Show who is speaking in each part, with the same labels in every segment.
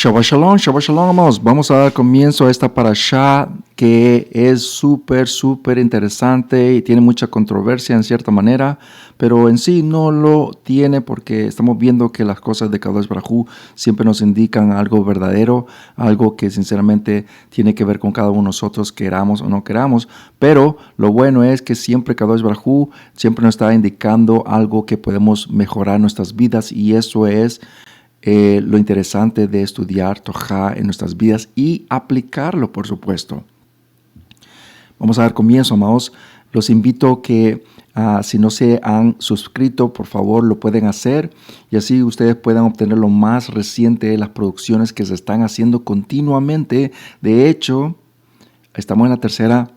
Speaker 1: Shabbat Shalom, amados. Vamos a dar comienzo a esta parashá que es súper interesante y tiene mucha controversia en cierta manera, pero en sí no lo tiene porque estamos viendo que las cosas de Kadosh Baruj Hu siempre nos indican algo verdadero, algo que sinceramente tiene que ver con cada uno de nosotros, queramos o no queramos, pero lo bueno es que siempre Kadosh Baruj Hu siempre nos está indicando algo que podemos mejorar nuestras vidas y eso es lo interesante de estudiar Torah en nuestras vidas y aplicarlo, por supuesto. Vamos a dar comienzo, amados. Los invito que si no se han suscrito, por favor lo pueden hacer y así ustedes puedan obtener lo más reciente de las producciones que se están haciendo continuamente. De hecho, estamos en la tercera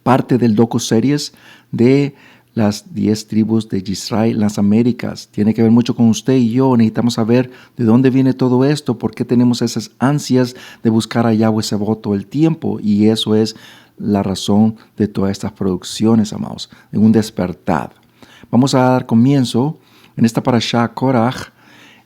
Speaker 1: parte del docu-series de las 10 tribus de Israel, las Américas. Tiene que ver mucho con usted y yo. Necesitamos saber de dónde viene todo esto, por qué tenemos esas ansias de buscar a Yahweh Sebaot todo el tiempo. Y eso es la razón de todas estas producciones, amados, de un despertar. Vamos a dar comienzo en esta parashá Korach.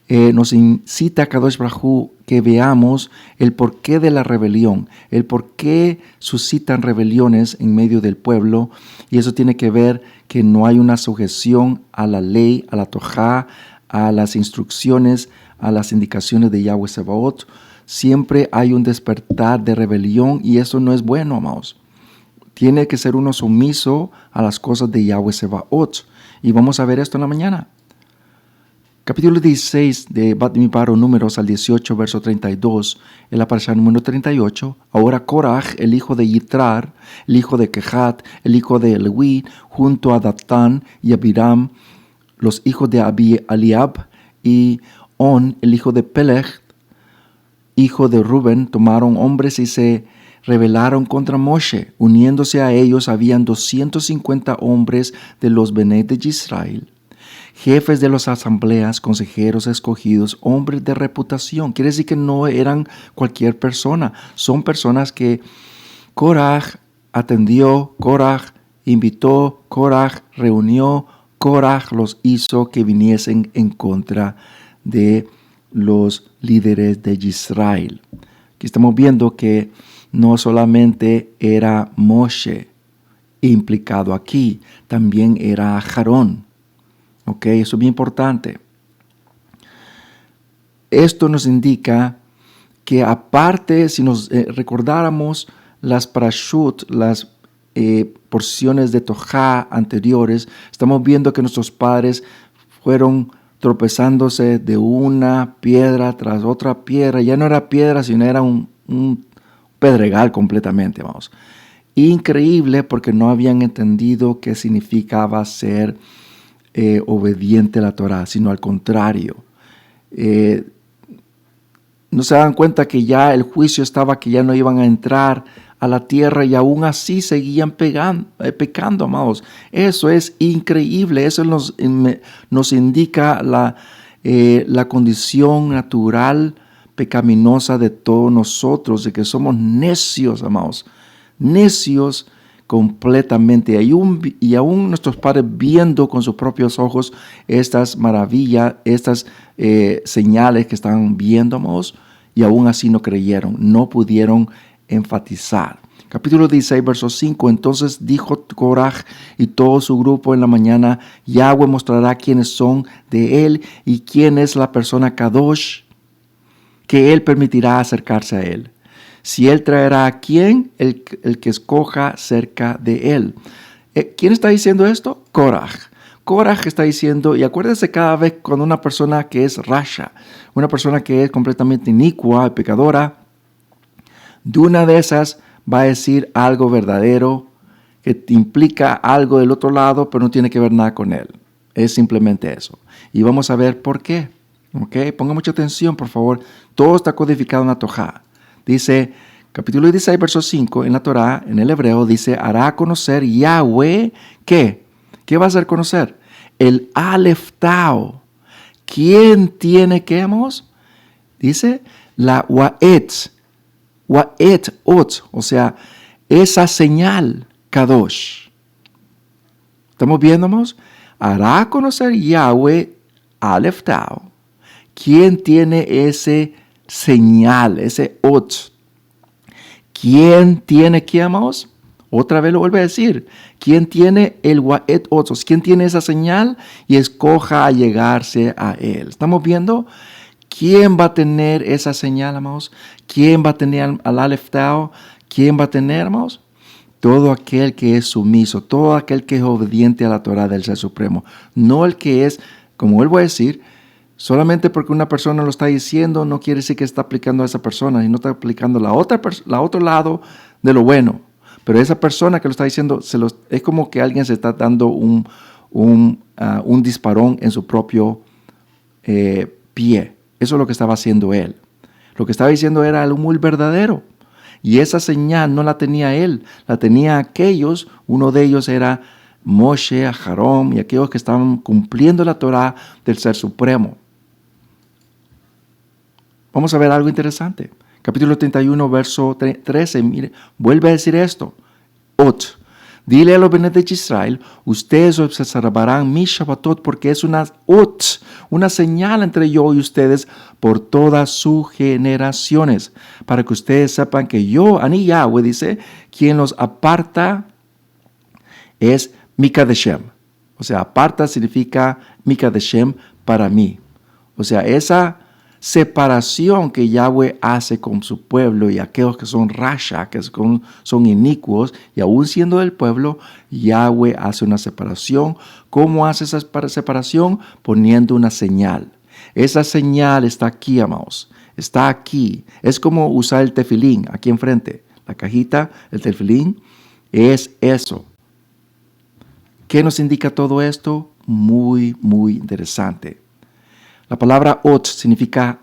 Speaker 1: Nos incita a Kadosh Baruj Hu que veamos el porqué de la rebelión, el por qué suscitan rebeliones en medio del pueblo, y eso tiene que ver que no hay una sujeción a la ley, a la Torah, a las instrucciones, a las indicaciones de Yahweh Sebaot. Siempre hay un despertar de rebelión y eso no es bueno, amados. Tiene que ser uno sumiso a las cosas de Yahweh Sebaot, y vamos a ver esto en la mañana. Capítulo 16 de Bat Miparo, números al 18, verso 32, en la parashá número 38. Ahora Korach, el hijo de Yitrar, el hijo de Kehat, el hijo de Leví, junto a Datán y Abiram, los hijos de Eliab, y On, el hijo de Pelech, hijo de Rubén, tomaron hombres y se rebelaron contra Moshe. Uniéndose a ellos habían 250 hombres de los Bené de Israel, jefes de las asambleas, consejeros escogidos, hombres de reputación. Quiere decir que no eran cualquier persona. Son personas que Korach atendió, Korach invitó, Korach reunió, Korach los hizo que viniesen en contra de los líderes de Israel. Aquí estamos viendo que no solamente era Moshe implicado aquí, también era Aarón. Ok, eso es bien importante. Esto nos indica que aparte, si nos recordáramos las parashut, las porciones de Torah anteriores, estamos viendo que nuestros padres fueron tropezándose de una piedra tras otra piedra. Ya no era piedra, sino era un pedregal completamente, vamos. Increíble porque no habían entendido qué significaba ser obediente a la Torah, sino al contrario. No se dan cuenta que ya el juicio estaba, que ya no iban a entrar a la tierra y aún así seguían pecando, amados. Eso es increíble. Eso nos indica la condición natural pecaminosa de todos nosotros, de que somos necios, amados. Necios completamente, y aún nuestros padres viendo con sus propios ojos estas maravillas, estas señales que están viendo, amados, y aún así no creyeron, no pudieron enfatizar. Capítulo 16, verso 5. Entonces dijo Korach y todo su grupo en la mañana: Yahweh mostrará quiénes son de él y quién es la persona Kadosh que él permitirá acercarse a él. Si él traerá a quien, el que escoja cerca de él. ¿Quién está diciendo esto? Korach. Korach está diciendo, y acuérdense cada vez cuando una persona que es rasha, una persona que es completamente inicua, pecadora, de una de esas va a decir algo verdadero que implica algo del otro lado, pero no tiene que ver nada con él. Es simplemente eso. Y vamos a ver por qué. ¿Okay? Ponga mucha atención, por favor. Todo está codificado en la Torah. Dice, capítulo 16, verso 5, en la Torah, en el hebreo, dice, hará conocer Yahweh, ¿qué? ¿Qué va a hacer conocer? El Aleph Tau. ¿Quién tiene qué, amados? Dice, la Wa'et, Ot, o sea, esa señal, Kadosh. ¿Estamos viendo, amados? Hará conocer Yahweh, Aleph Tau. ¿Quién tiene ese señal, ese ot. ¿Quién tiene qué, amados? Otra vez lo vuelvo a decir. ¿Quién tiene el wa'et otos? ¿Quién tiene esa señal? Y escoja a llegarse a él. ¿Estamos viendo? ¿Quién va a tener esa señal, amados? ¿Quién va a tener al Aleph Tau? ¿Quién va a tener, amados? Todo aquel que es sumiso, todo aquel que es obediente a la Torah del Ser Supremo. No el que es, como vuelvo a decir, solamente porque una persona lo está diciendo, no quiere decir que está aplicando a esa persona, y no está aplicando la otro lado de lo bueno. Pero esa persona que lo está diciendo, es como que alguien se está dando un disparón en su propio pie. Eso es lo que estaba haciendo él. Lo que estaba diciendo era el muy verdadero. Y esa señal no la tenía él, la tenía aquellos. Uno de ellos era Moshe, Aharon y aquellos que estaban cumpliendo la Torah del Ser Supremo. Vamos a ver algo interesante. Capítulo 31, verso 13. Mire, vuelve a decir esto. Ot. Dile a los Benet de Israel, ustedes observarán mi Shabbatot porque es una señal entre yo y ustedes por todas sus generaciones, para que ustedes sepan que yo, Ani Yahweh, dice, quien los aparta es Mikadeshem. O sea, aparta significa Mikadeshem para mí. O sea, esa separación que Yahweh hace con su pueblo y aquellos que son rasha, que son inicuos, y aún siendo del pueblo, Yahweh hace una separación. ¿Cómo hace esa separación? Poniendo una señal. Esa señal está aquí, amados. Está aquí. Es como usar el tefilín aquí enfrente. La cajita, el tefilín, es eso. ¿Qué nos indica todo esto? Muy, muy interesante. La palabra ot significa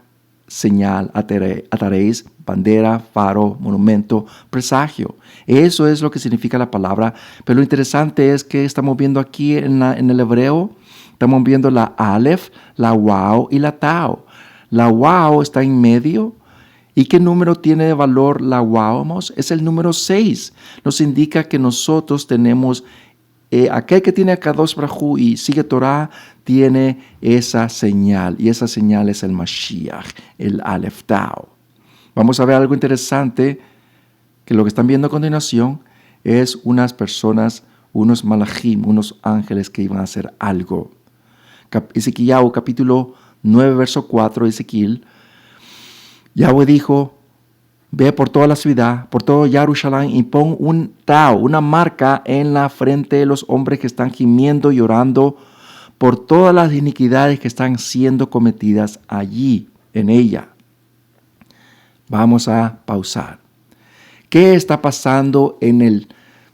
Speaker 1: señal, atareis, bandera, faro, monumento, presagio. Eso es lo que significa la palabra. Pero lo interesante es que estamos viendo aquí en el hebreo, estamos viendo la Aleph, la Waw y la Tau. La Waw está en medio. ¿Y qué número tiene de valor la Waw? Es el número 6. Nos indica que nosotros tenemos aquel que tiene a Kadosh Baruj Hu y sigue Torah tiene esa señal, y esa señal es el Mashiach, el Aleph Tau. Vamos a ver algo interesante, que lo que están viendo a continuación es unas personas, unos malachim, unos ángeles que iban a hacer algo. Ezequiel, capítulo 9, verso 4, Ezequiel, Yahweh dijo, ve por toda la ciudad, por todo Jerusalén y pon un tau, una marca en la frente de los hombres que están gimiendo y llorando por todas las iniquidades que están siendo cometidas allí, en ella. Vamos a pausar. ¿Qué está pasando en el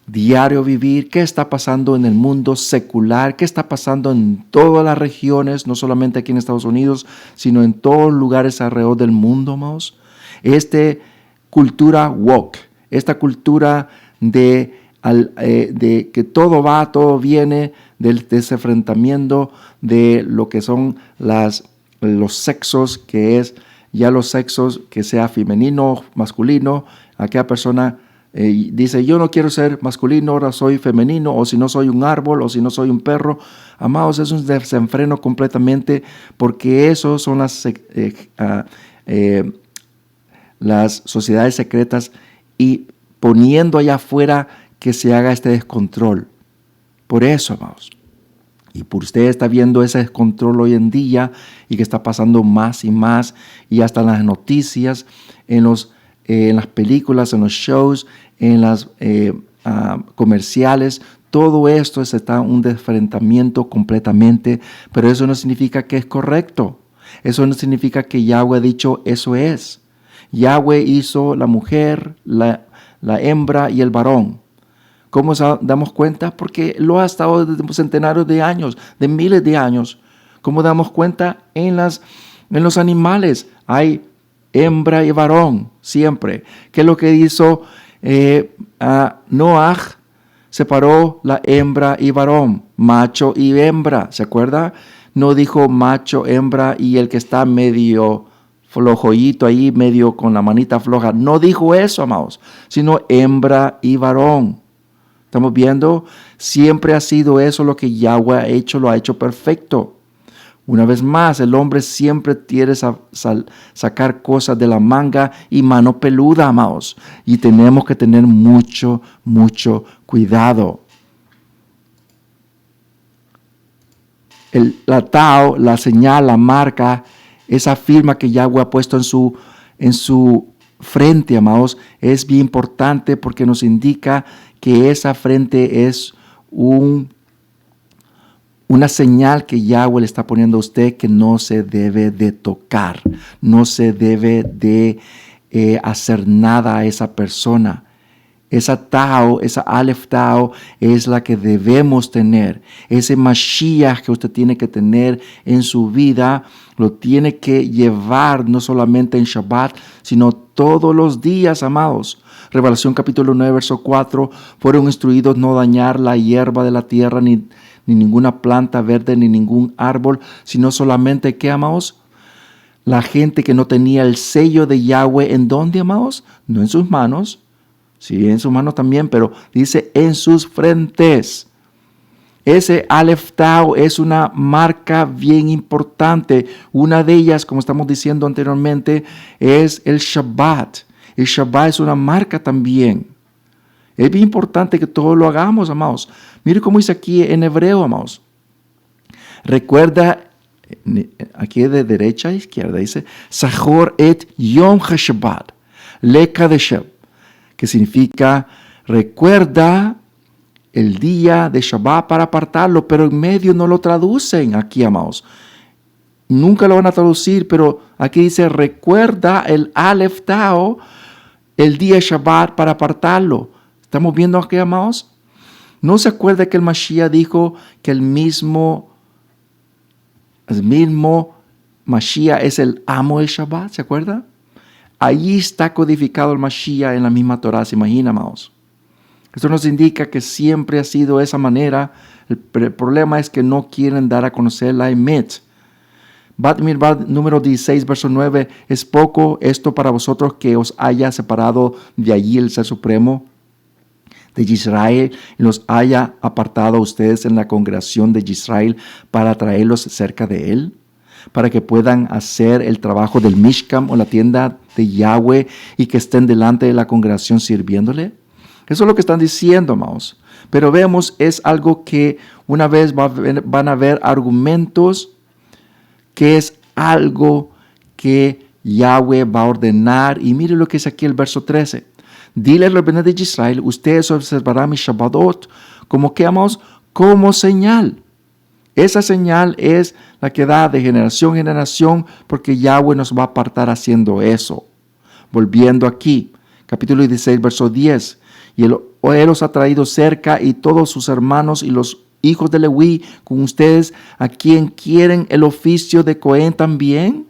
Speaker 1: diario vivir? ¿Qué está pasando en el mundo secular? ¿Qué está pasando en todas las regiones, no solamente aquí en Estados Unidos, sino en todos los lugares alrededor del mundo, amados? Cultura woke, esta cultura de que todo viene del desenfrentamiento de lo que son los sexos, que es ya los sexos, que sea femenino, masculino. Aquella persona dice, yo no quiero ser masculino, ahora soy femenino, o si no soy un árbol, o si no soy un perro. Amados, es un desenfreno completamente, porque eso son las sociedades secretas y poniendo allá afuera que se haga este descontrol. Por eso, amados, y por usted está viendo ese descontrol hoy en día y que está pasando más y más, y hasta en las noticias, en las películas, en los shows, en las comerciales, todo esto está un desfrentamiento completamente, pero eso no significa que es correcto. Eso no significa que Yahweh ha dicho eso es. Yahweh hizo la mujer, la hembra y el varón. ¿Cómo nos damos cuenta? Porque lo ha estado desde centenarios de años, de miles de años. ¿Cómo damos cuenta? En los animales hay hembra y varón siempre. ¿Qué es lo que hizo Noah? Separó la hembra y varón, macho y hembra. ¿Se acuerda? No dijo macho, hembra y el que está medio flojoyito ahí, medio con la manita floja. No dijo eso, amados, sino hembra y varón. Estamos viendo, siempre ha sido eso lo que Yahweh ha hecho, lo ha hecho perfecto. Una vez más, el hombre siempre quiere sacar cosas de la manga y mano peluda, amados. Y tenemos que tener mucho, mucho cuidado. La tao, la señal, la marca, esa firma que Yahweh ha puesto en su frente, amados, es bien importante porque nos indica que esa frente es una señal que Yahweh le está poniendo a usted que no se debe de tocar, no se debe de hacer nada a esa persona. Esa Tao, esa Aleph Tao es la que debemos tener. Ese Mashiach que usted tiene que tener en su vida, lo tiene que llevar no solamente en Shabbat, sino todos los días, amados. Revelación capítulo 9, verso 4, fueron instruidos no dañar la hierba de la tierra, ni ninguna planta verde, ni ningún árbol, sino solamente, ¿qué, amados? La gente que no tenía el sello de Yahweh, ¿en dónde, amados? No en sus manos. Sí, en sus manos también, pero dice en sus frentes. Ese Aleph Tau es una marca bien importante. Una de ellas, como estamos diciendo anteriormente, es el Shabbat. El Shabbat es una marca también. Es bien importante que todos lo hagamos, amados. Mire cómo dice aquí en hebreo, amados. Recuerda, aquí de derecha a izquierda, dice, Zachor et Yom HaShabbat, le Kadeshab, que significa recuerda el día de Shabbat para apartarlo, pero en medio no lo traducen aquí, amados. Nunca lo van a traducir, pero aquí dice recuerda el Aleph Tao, el día de Shabbat para apartarlo. ¿Estamos viendo aquí, amados? ¿No se acuerda que el Mashiach dijo que el mismo Mashiach es el amo del Shabbat? ¿Se acuerda? Allí está codificado el Mashiach en la misma Torah, ¿se imagina, amados? Esto nos indica que siempre ha sido de esa manera. El problema es que no quieren dar a conocer la Emet. Bat Mirbat número 16, verso 9, ¿es poco esto para vosotros que os haya separado de allí el Ser Supremo de Israel y los haya apartado a ustedes en la congregación de Israel para traerlos cerca de él? Para que puedan hacer el trabajo del Mishkan o la tienda de Yahweh y que estén delante de la congregación sirviéndole. Eso es lo que están diciendo, amados. Pero vemos, es algo que una vez van a ver argumentos que es algo que Yahweh va a ordenar. Y mire lo que es aquí el verso 13. Dile a los bienes de Israel, ustedes observarán mi Shabbatot, como que, amados, como señal. Esa señal es la que da de generación en generación, porque Yahweh nos va a apartar haciendo eso. Volviendo aquí, capítulo 16, verso 10. Y él os ha traído cerca y todos sus hermanos y los hijos de Leví con ustedes, a quien quieren el oficio de Cohen también.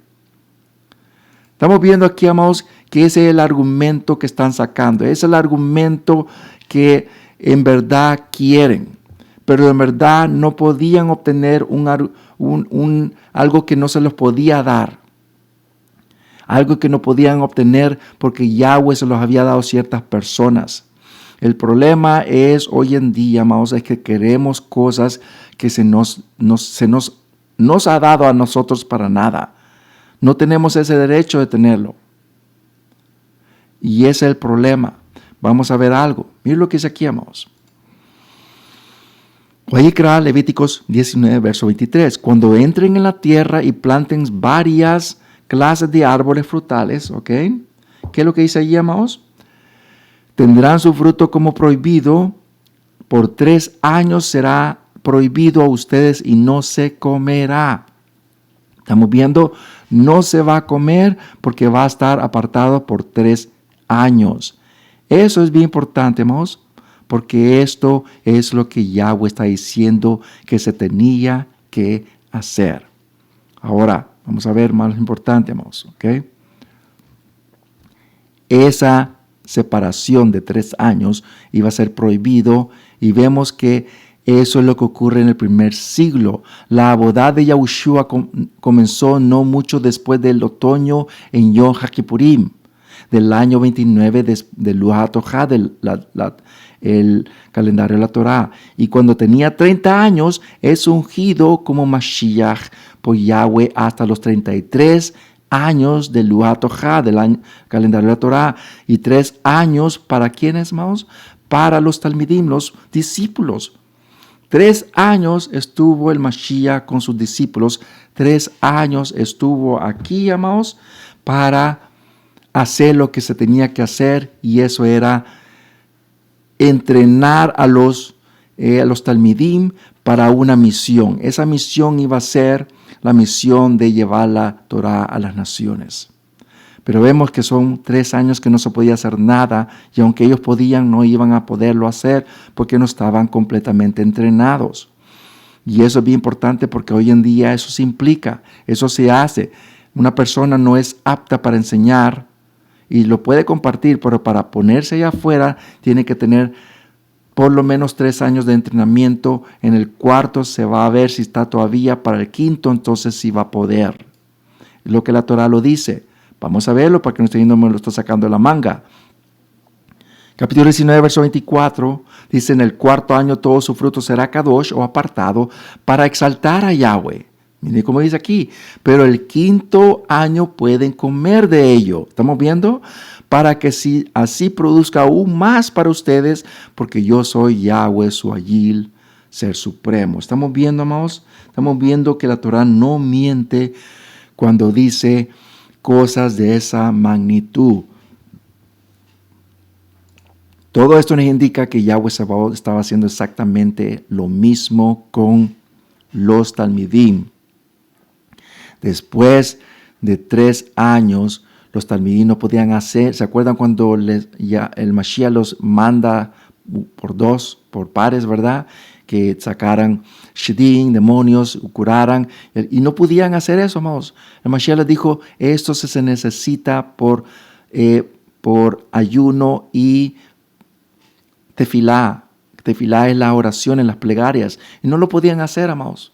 Speaker 1: Estamos viendo aquí, amados, que ese es el argumento que están sacando. Ese es el argumento que en verdad quieren. Pero en verdad no podían obtener algo que no se les podía dar. Algo que no podían obtener porque Yahweh se los había dado a ciertas personas. El problema es hoy en día, amados, es que queremos cosas que se nos ha dado a nosotros para nada. No tenemos ese derecho de tenerlo. Y ese es el problema. Vamos a ver algo. Miren lo que dice aquí, amados. Vayikra, Levíticos 19, verso 23. Cuando entren en la tierra y planten varias clases de árboles frutales, ¿ok? ¿Qué es lo que dice allí, amados? Tendrán su fruto como prohibido. Por 3 años será prohibido a ustedes y no se comerá. Estamos viendo, no se va a comer porque va a estar apartado por 3 años. Eso es bien importante, amados, porque esto es lo que Yahweh está diciendo que se tenía que hacer. Ahora, vamos a ver más importante, amados, ¿ok? Esa separación de 3 años iba a ser prohibido y vemos que eso es lo que ocurre en el primer siglo. La abodá de Yahushua comenzó no mucho después del otoño en Yom HaKippurim, del año 29 de Luat Tojá, el calendario de la Torá. Y cuando tenía 30 años, es ungido como Mashiach por Yahweh hasta los 33 años del Luat Tojá, del calendario de la Torá. Y 3 años, ¿para quiénes, hermanos? Para los Talmidim, los discípulos. 3 años estuvo el Mashiach con sus discípulos. 3 años estuvo aquí, amados, para hacer lo que se tenía que hacer, y eso era entrenar a los Talmidim para una misión. Esa misión iba a ser la misión de llevar la Torá a las naciones. Pero vemos que son 3 años que no se podía hacer nada, y aunque ellos podían, no iban a poderlo hacer porque no estaban completamente entrenados. Y eso es bien importante porque hoy en día eso se implica, eso se hace. Una persona no es apta para enseñar y lo puede compartir, pero para ponerse allá afuera tiene que tener por lo menos 3 años de entrenamiento. En el cuarto se va a ver si está todavía, para el quinto entonces sí va a poder. Lo que la Torá lo dice. Vamos a verlo para que no esté viendo, me lo está sacando de la manga. Capítulo 19, verso 24, dice: en el cuarto año todo su fruto será kadosh o apartado para exaltar a Yahweh. Miren cómo dice aquí, pero el quinto año pueden comer de ello. ¿Estamos viendo? Para que así produzca aún más para ustedes, porque yo soy Yahweh, su Ayil, ser supremo. ¿Estamos viendo, amados? Estamos viendo que la Torá no miente cuando dice cosas de esa magnitud. Todo esto nos indica que Yahweh Sabaoth estaba haciendo exactamente lo mismo con los Talmidim. Después de 3 años, los Talmidim no podían hacer. ¿Se acuerdan cuando el Mashiach los manda por pares, verdad? Que sacaran shidin, demonios, curaran, y no podían hacer eso, amados. El Mashiach les dijo: esto se necesita por ayuno y tefilá. Tefilá es la oración en las plegarias, y no lo podían hacer, amados.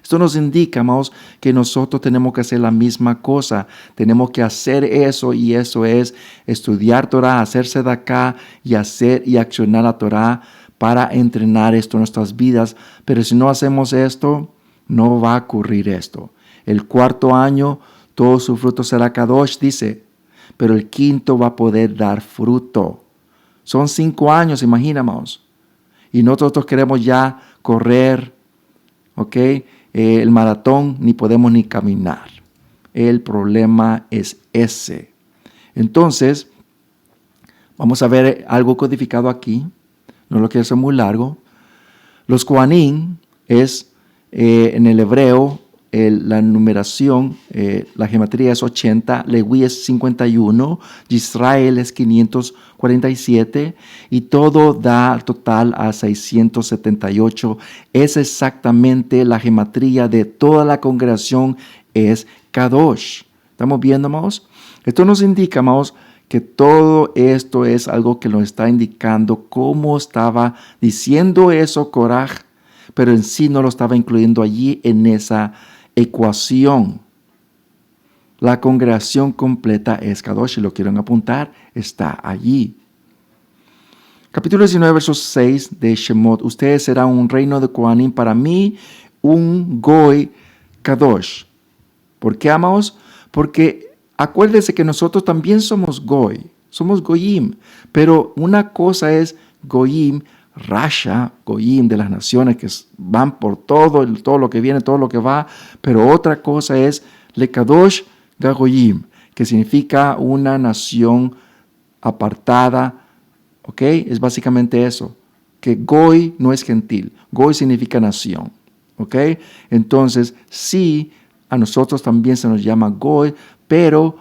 Speaker 1: Esto nos indica, amados, que nosotros tenemos que hacer la misma cosa. Tenemos que hacer eso, y eso es estudiar Torah, hacerse de acá y hacer y accionar la Torah para entrenar esto en nuestras vidas. Pero si no hacemos esto, no va a ocurrir esto. El cuarto año, todo su fruto será kadosh, dice, pero el quinto va a poder dar fruto. Son 5 años, imagínamos. Y nosotros queremos ya correr, ¿ok? El maratón, ni podemos ni caminar. El problema es ese. Entonces, vamos a ver algo codificado aquí. No lo quiero hacer muy largo. Los Kohanim es, en el hebreo, la numeración, la gematría es 80, Leví es 51, Israel es 547, y todo da total a 678. Es exactamente la gematría de toda la congregación, es Kadosh. ¿Estamos viendo, amados? Esto nos indica, amados, que todo esto es algo que nos está indicando cómo estaba diciendo eso Korah, pero en sí no lo estaba incluyendo allí en esa ecuación. La congregación completa es Kadosh, si lo quieren apuntar, está allí. Capítulo 19, verso 6 de Shemot: ustedes serán un reino de Kohanim para mí, un Goy Kadosh. ¿Por qué, amados? Porque acuérdense que nosotros también somos Goy, somos Goyim, pero una cosa es Goyim Rasha, Goyim de las naciones que van por todo lo que viene, todo lo que va, pero otra cosa es Lekadosh Gagoyim, que significa una nación apartada, ¿ok? Es básicamente eso, que Goy no es gentil, Goy significa nación, ¿ok? Entonces, sí, a nosotros también se nos llama Goy, pero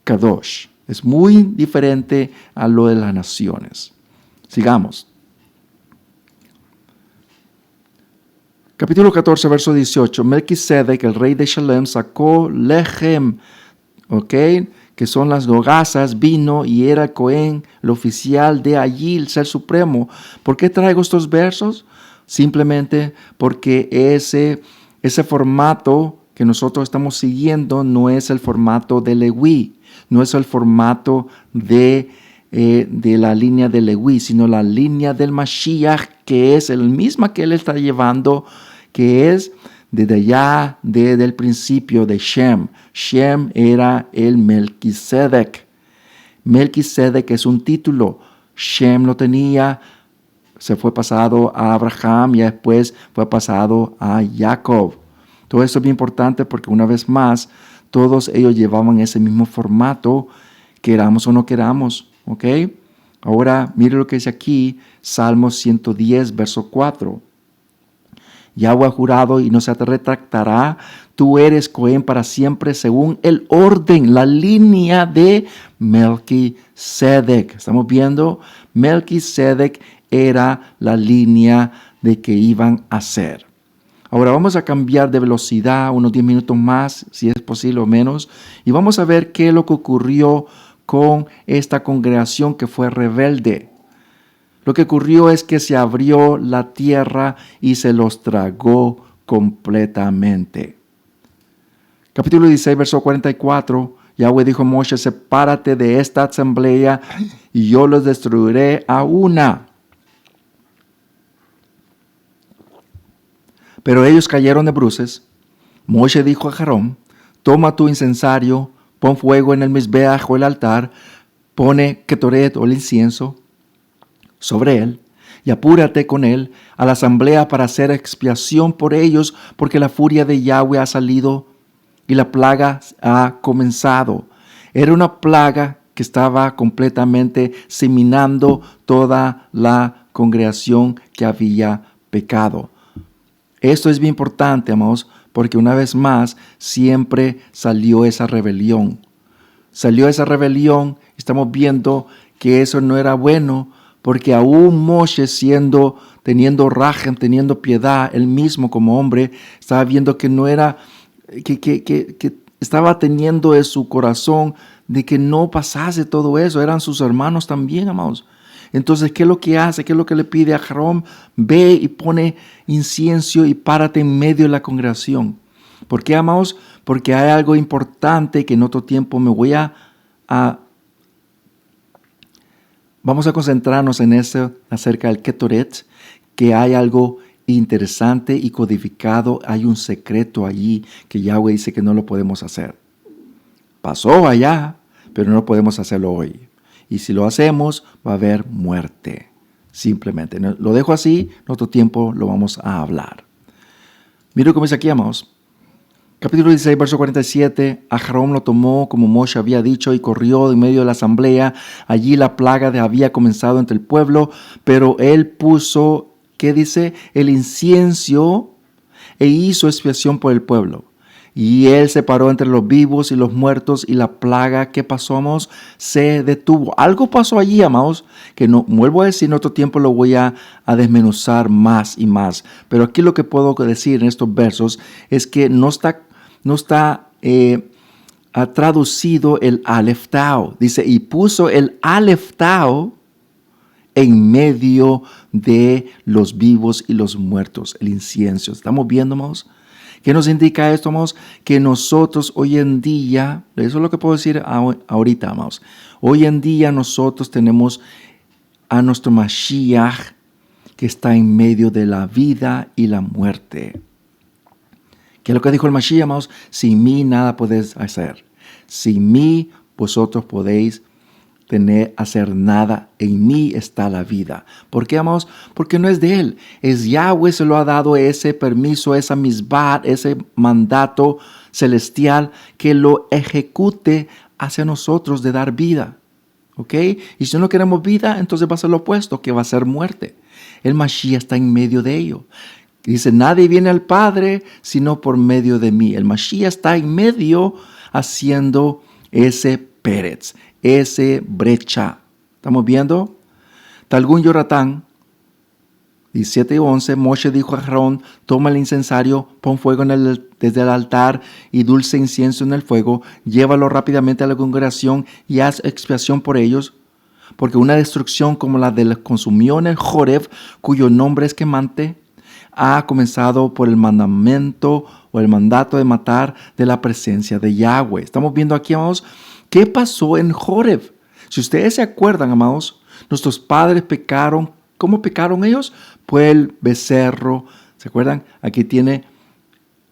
Speaker 1: Kadosh es muy diferente a lo de las naciones. Sigamos. Capítulo 14, verso 18. Melquisedec, el rey de Shalem, sacó lechem, ¿ok? Que son las hogazas, vino, y era Cohen, el oficial de allí, el ser supremo. ¿Por qué traigo estos versos? Simplemente porque ese formato que nosotros estamos siguiendo no es el formato de Leví, no es el formato de de la línea de Leví, sino la línea del Mashiach, que es el misma que él está llevando, que es desde allá, desde el principio de Shem. Shem era el Melquisedec. Melquisedec es un título. Shem lo tenía, se fue pasado a Abraham y después fue pasado a Jacob. Todo esto es bien importante porque una vez más, todos ellos llevaban ese mismo formato, queramos o no queramos. ¿Ok? Ahora, mire lo que dice aquí, Salmo 110, verso 4. Yahweh ha jurado y no se te retractará. Tú eres Cohen para siempre según el orden, la línea de Melquisedec. Estamos viendo, Melquisedec era la línea de que iban a ser. Ahora vamos a cambiar de velocidad unos 10 minutos más, si es posible o menos, y vamos a ver qué es lo que ocurrió con esta congregación que fue rebelde. Lo que ocurrió es que se abrió la tierra y se los tragó completamente. Capítulo 16, verso 44. Yahweh dijo a Moshe, sepárate de esta asamblea y yo los destruiré a una. Pero ellos cayeron de bruces. Moshe dijo a Aarón, toma tu incensario, pon fuego en el mizbeach o el altar, pone ketoret o el incienso sobre él y apúrate con él a la asamblea para hacer expiación por ellos, porque la furia de Yahweh ha salido y la plaga ha comenzado. Era una plaga que estaba completamente seminando toda la congregación que había pecado. Esto es bien importante, amados, porque una vez más siempre salió esa rebelión. Salió esa rebelión, estamos viendo que eso no era bueno, porque aún Moshe teniendo rajem, teniendo piedad, él mismo como hombre, estaba viendo que no era, que estaba teniendo en su corazón de que no pasase todo eso. Eran sus hermanos también, amados. Entonces, ¿qué es lo que hace? ¿Qué es lo que le pide a Aarón? Ve y pone incienso y párate en medio de la congregación. ¿Por qué, amados? Porque hay algo importante que en otro tiempo me voy vamos a concentrarnos en eso acerca del Ketoret, que hay algo interesante y codificado. Hay un secreto allí que Yahweh dice que no lo podemos hacer. Pasó allá, pero no podemos hacerlo hoy. Y si lo hacemos, va a haber muerte. Simplemente. Lo dejo así, en otro tiempo lo vamos a hablar. Mira cómo dice aquí, amados. Capítulo 16, verso 47. Aarón lo tomó como Moshe había dicho y corrió en medio de la asamblea. Allí la plaga había comenzado entre el pueblo, pero él puso, ¿qué dice? El incienso e hizo expiación por el pueblo. Y él se paró entre los vivos y los muertos, y la plaga que pasó, amados, se detuvo. Algo pasó allí, amados, que no vuelvo a decir, en otro tiempo lo voy a desmenuzar más y más. Pero aquí lo que puedo decir en estos versos es que no está ha traducido el Aleph Tau. Dice, y puso el Aleph Tau en medio de los vivos y los muertos, el incienso. ¿Estamos viendo, amados? ¿Qué nos indica esto, amados? Que nosotros hoy en día, eso es lo que puedo decir ahorita, amados. Hoy en día nosotros tenemos a nuestro Mashiach que está en medio de la vida y la muerte. ¿Qué es lo que dijo el Mashiach, amados? Sin mí nada podéis hacer. Sin mí vosotros podéis hacer nada. En mí está la vida. ¿Por qué, amados? Porque no es de él. Es Yahweh se lo ha dado ese permiso, esa misbah, ese mandato celestial que lo ejecute hacia nosotros de dar vida. ¿Ok? Y si no queremos vida, entonces va a ser lo opuesto, que va a ser muerte. El Mashiach está en medio de ello. Dice, nadie viene al Padre sino por medio de mí. El Mashiach está en medio haciendo ese Pérez, ese brecha. ¿Estamos viendo? Talgún Yoratán, 17 y 11, Moshe dijo a Aarón, toma el incensario, pon fuego desde el altar y dulce incienso en el fuego, llévalo rápidamente a la congregación y haz expiación por ellos, porque una destrucción como la de los consumió en el Joreb, cuyo nombre es quemante, ha comenzado por el mandamiento o el mandato de matar de la presencia de Yahweh. Estamos viendo aquí, amados, ¿qué pasó en Joreb? Si ustedes se acuerdan, amados, nuestros padres pecaron. ¿Cómo pecaron ellos? Pues el becerro. ¿Se acuerdan? Aquí tiene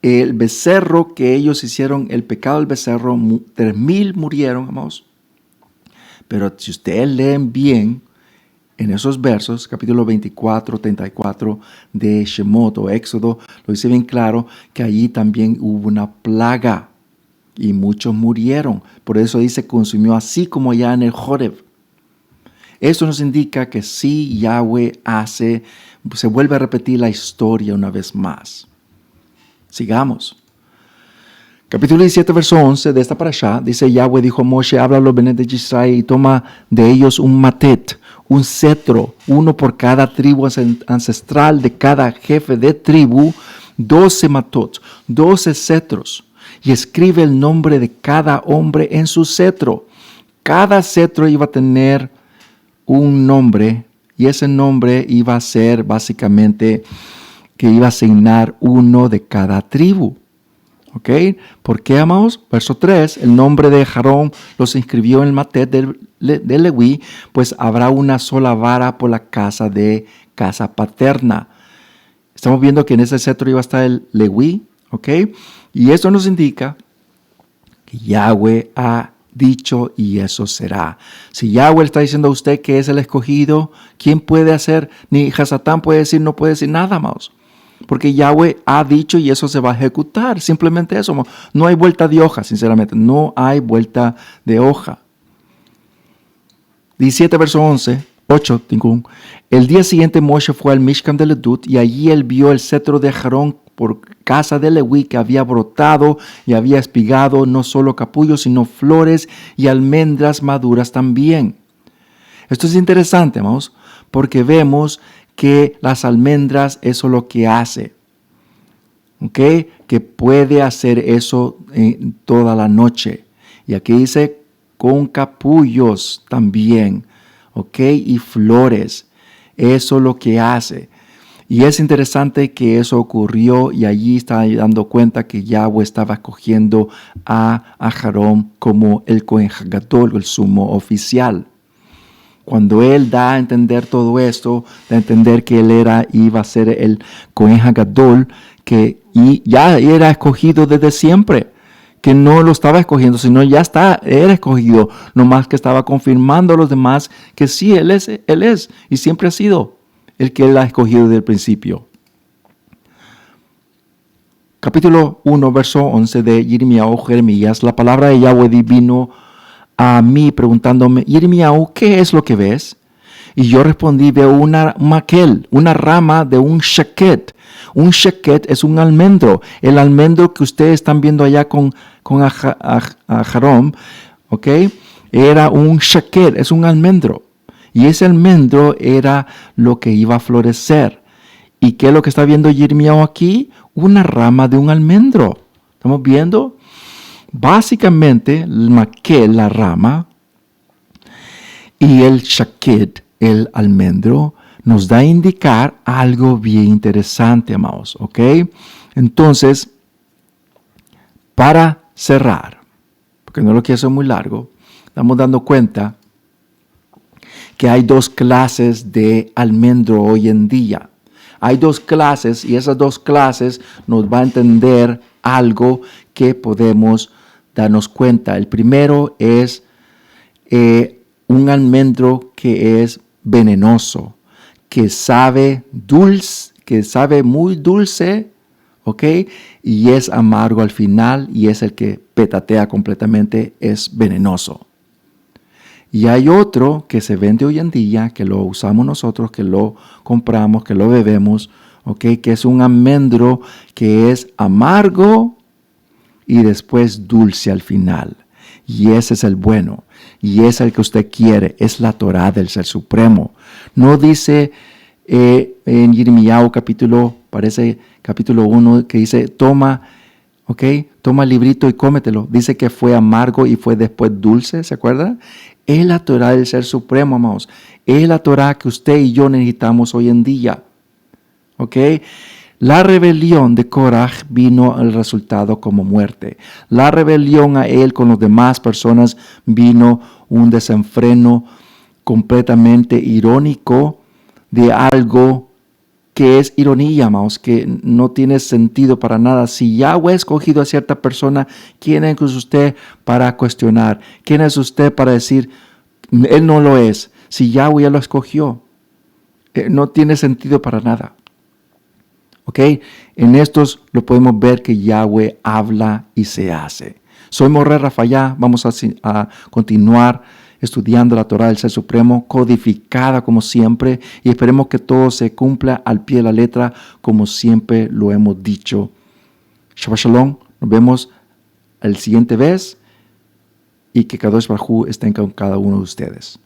Speaker 1: el becerro que ellos hicieron, el pecado del becerro. 3,000 murieron, amados. Pero si ustedes leen bien en esos versos, capítulo 24, 34 de Shemot o Éxodo, lo dice bien claro que allí también hubo una plaga y muchos murieron. Por eso dice, consumió así como ya en el Horeb. Esto nos indica que sí, Yahweh se vuelve a repetir la historia una vez más. Sigamos. Capítulo 17, verso 11 de esta parashá, dice: Yahweh dijo a Moshe, habla a los benes de Israel y toma de ellos un matet, un cetro, uno por cada tribu ancestral de cada jefe de tribu, 12 matot, 12 cetros, y escribe el nombre de cada hombre en su cetro. Cada cetro iba a tener un nombre, y ese nombre iba a ser básicamente que iba a asignar uno de cada tribu. ¿Ok? ¿Por qué, amados? Verso 3, el nombre de Aarón los inscribió en el matet de Leví, pues habrá una sola vara por la casa paterna. Estamos viendo que en ese cetro iba a estar el Leví, ¿ok? Y eso nos indica que Yahweh ha dicho y eso será. Si Yahweh está diciendo a usted que es el escogido, ¿quién puede hacer? Ni Hasatán puede decir, no puede decir nada, amados. Porque Yahweh ha dicho y eso se va a ejecutar. Simplemente eso. No hay vuelta de hoja, sinceramente. No hay vuelta de hoja. 17, verso 8. El día siguiente Moshe fue al Mishkan de Ledut y allí él vio el cetro de Aarón por casa de Leví que había brotado y había espigado no solo capullos, sino flores y almendras maduras también. Esto es interesante, amados, porque vemos que las almendras, eso es lo que hace. ¿Ok? Que puede hacer eso toda la noche. Y aquí dice con capullos también. ¿Ok? Y flores. Eso es lo que hace. Y es interesante que eso ocurrió y allí está dando cuenta que Yahweh estaba escogiendo a Aarón como el Cohen Hagadol, el sumo oficial. Cuando él da a entender todo esto, da a entender que él iba a ser el Cohen Hagadol, y ya era escogido desde siempre, que no lo estaba escogiendo, sino era escogido, nomás que estaba confirmando a los demás que sí, él es, y siempre ha sido el que él ha escogido desde el principio. Capítulo 1, verso 11 de Jeremías, la palabra de Yahweh vino a mí preguntándome: Yirmiyahu, ¿qué es lo que ves? Y yo respondí: veo una maquel, una rama de un shaket. Un shaket es un almendro. El almendro que ustedes están viendo allá con Aarón, ¿ok? Era un shaket, es un almendro. Y ese almendro era lo que iba a florecer. ¿Y qué es lo que está viendo Yirmiyahu aquí? Una rama de un almendro. ¿Estamos viendo? Básicamente, el maquel, la rama, y el shaket, el almendro, nos da a indicar algo bien interesante, amados, ¿ok? Entonces, para cerrar, porque no lo quiero hacer muy largo, estamos dando cuenta que hay dos clases de almendro hoy en día. Hay dos clases y esas dos clases nos va a entender algo que podemos darnos cuenta. El primero es un almendro que es venenoso, que sabe dulce, que sabe muy dulce, ¿ok? Y es amargo al final y es el que petatea completamente, es venenoso. Y hay otro que se vende hoy en día, que lo usamos nosotros, que lo compramos, que lo bebemos, ¿ok? Que es un almendro que es amargo y después dulce al final. Y ese es el bueno. Y es el que usted quiere. Es la Torá del Ser Supremo. No dice en Yirmiyahu capítulo 1 que dice toma el librito y cómetelo. Dice que fue amargo y fue después dulce, ¿se acuerdan? Es la Torá del Ser Supremo, amados. Es la Torá que usted y yo necesitamos hoy en día. ¿Ok? La rebelión de Korah vino al resultado como muerte. La rebelión a él con las demás personas vino un desenfreno completamente irónico de algo que es ironía, amados, que no tiene sentido para nada. Si Yahweh ha escogido a cierta persona, ¿quién es usted para cuestionar? ¿Quién es usted para decir, él no lo es? Si Yahweh ya lo escogió, no tiene sentido para nada. ¿Ok? En estos lo podemos ver que Yahweh habla y se hace. Soy Moré Rafayá. Vamos a continuar estudiando la Torah del Ser Supremo, codificada como siempre, y esperemos que todo se cumpla al pie de la letra como siempre lo hemos dicho. Shabbat Shalom. Nos vemos el siguiente vez y que Kadosh Baruj Hu esté con cada uno de ustedes.